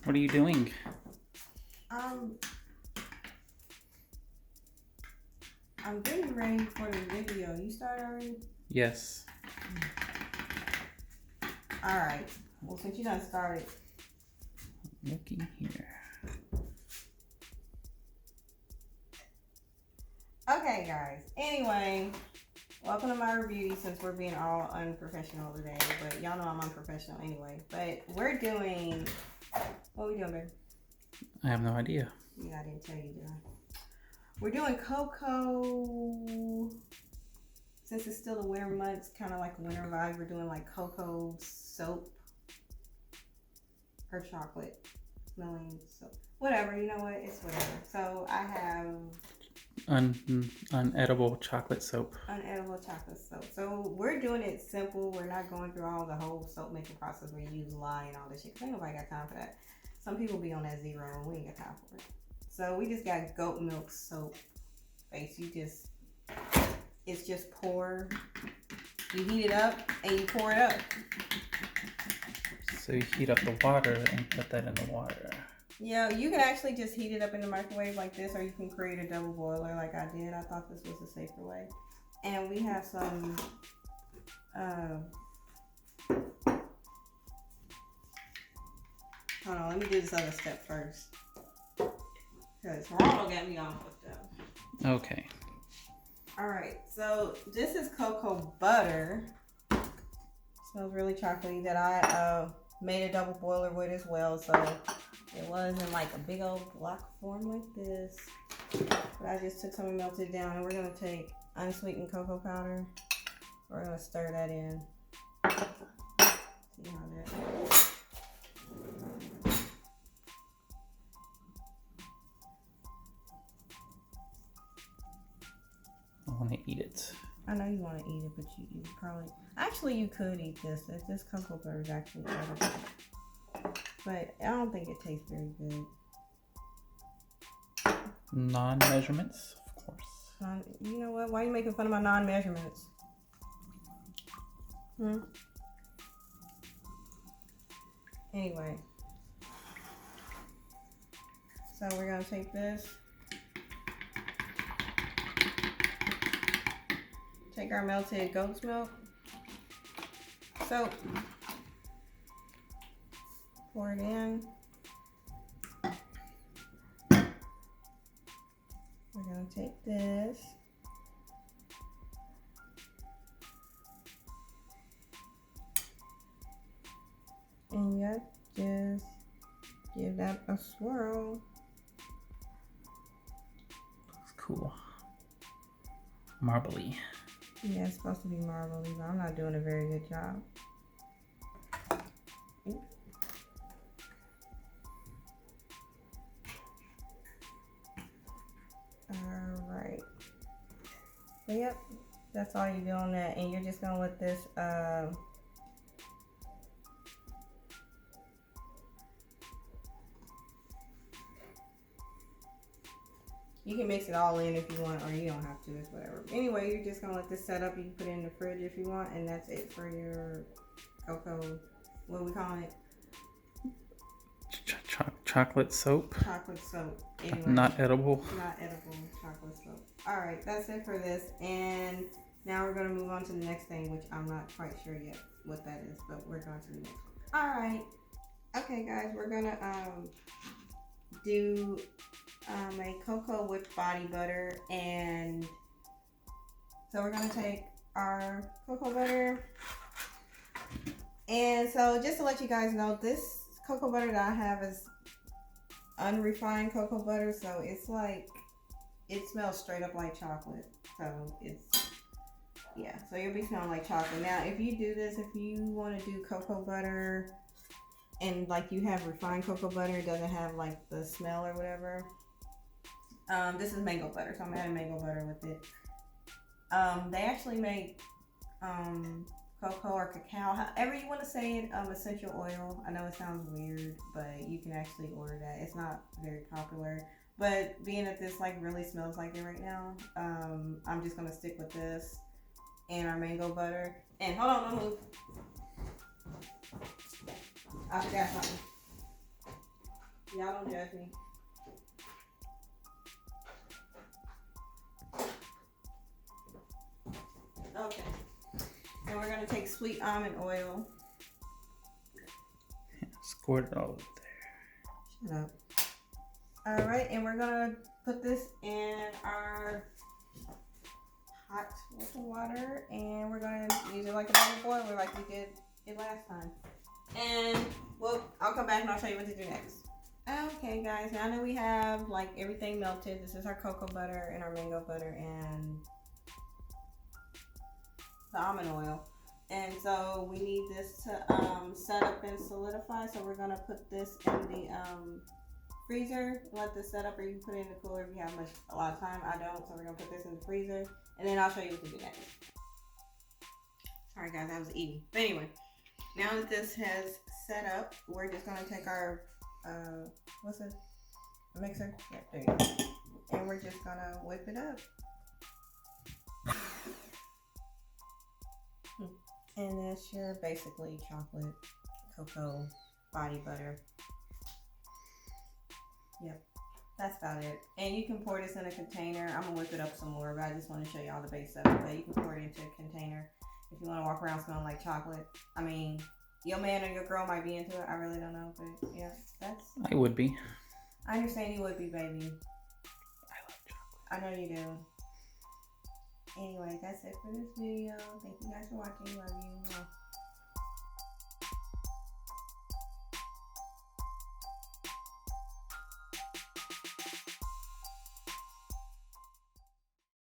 What are you doing? I'm getting ready for the video. You started already? Yes. Alright. Well, since you done started. Looking here. Okay, guys. Anyway, welcome to my review since we're being all unprofessional today. But y'all know I'm unprofessional anyway. But we're doing... What are we doing, babe? I have no idea. Yeah, I didn't tell you, did I? We're doing cocoa... Since it's still the winter months, kind of like a winter vibe, we're doing like cocoa soap. Or chocolate smelling soap. Whatever, you know what? It's whatever. So I have... Unedible chocolate soap. Unedible chocolate soap. So we're doing it simple. We're not going through all the whole soap making process where you use lye and all this shit. Cause ain't nobody got time for that. Some people be on that zero and we ain't got time for it. So we just got goat milk soap base. It's just pour. You heat it up and you pour it up. So you heat up the water and put that in the water. Yeah, you can actually just heat it up in the microwave like this, or you can create a double boiler like I did. I thought this was a safer way. And we have some hold on, let me do this other step first. Because Ronald got me off with them. Okay. Alright, so this is cocoa butter. Smells really chocolatey that I made a double boiler with as well. So it was in like a big old block form like this. But I just took some and melted it down. And we're going to take unsweetened cocoa powder. We're going to stir that in. See how that... I want to eat it. I know you want to eat it, but you probably... Actually, you could eat this. This cocoa butter is actually better. But I don't think it tastes very good. Non-measurements, of course. You know what? Why are you making fun of my non-measurements? Anyway. So we're going to take this. Take our melted goat's milk. Soap. Pour it in. We're going to take this. And yep, just give that a swirl. Looks cool. Marbly. Yeah, it's supposed to be marbly, but I'm not doing a very good job. Alright. So yep, that's all you do on that. And you're just gonna let this you can mix it all in if you want, or you don't have to, it's whatever. Anyway, you're just gonna let this set up. You can put it in the fridge if you want, and that's it for your cocoa, what are we calling it? Chocolate soap. Chocolate soap. Anyway, Not edible. Not edible chocolate soap. Alright, that's it for this. And now we're gonna move on to the next thing, which I'm not quite sure yet what that is, but we're going to the next one. Alright. Okay guys, we're gonna do a cocoa with body butter. And so we're gonna take our cocoa butter, and so just to let you guys know, this cocoa butter that I have is unrefined cocoa butter, so it's like, it smells straight up like chocolate. So it's, yeah, so you'll be smelling like chocolate. Now if you do this, if you want to do cocoa butter and like you have refined cocoa butter, it doesn't have like the smell or whatever, this is mango butter, so I'm adding mango butter with it. They actually make cocoa or cacao, however you want to say it, essential oil. I know it sounds weird, but you can actually order that. It's not very popular, but being that this like really smells like it right now, I'm just gonna stick with this and our mango butter. And hold on, don't move. I forgot something. Y'all don't judge me. Okay. And we're gonna take sweet almond oil. Squirt it all over there. Shut up. All right, and we're gonna put this in our hot water, and we're gonna use it like a double boiler, like we did it last time. And well, I'll come back and I'll show you what to do next. Okay, guys. Now that we have like everything melted, this is our cocoa butter and our mango butter and the almond oil. And so we need this to set up and solidify. So we're gonna put this in the freezer. Let this set up, or you can put it in the cooler if you have a lot of time. I don't, so we're gonna put this in the freezer, and then I'll show you what to do next. Sorry, guys, I was eating. But anyway, now that this has set up, we're just gonna take our what's it? A mixer? Yeah, there you go. And we're just gonna whip it up. And that's your basically chocolate cocoa body butter. Yep, that's about it. And you can pour this in a container. I'm gonna whip it up some more, but I just want to show you all the base of it. But you can pour it into a container if you want to walk around smelling like chocolate. I mean, your man or your girl might be into it. I really don't know, but yeah, that's. I would be. I understand you would be, baby. I love chocolate. I know you do. Anyway, that's it for this video. Thank you guys for watching. Love you.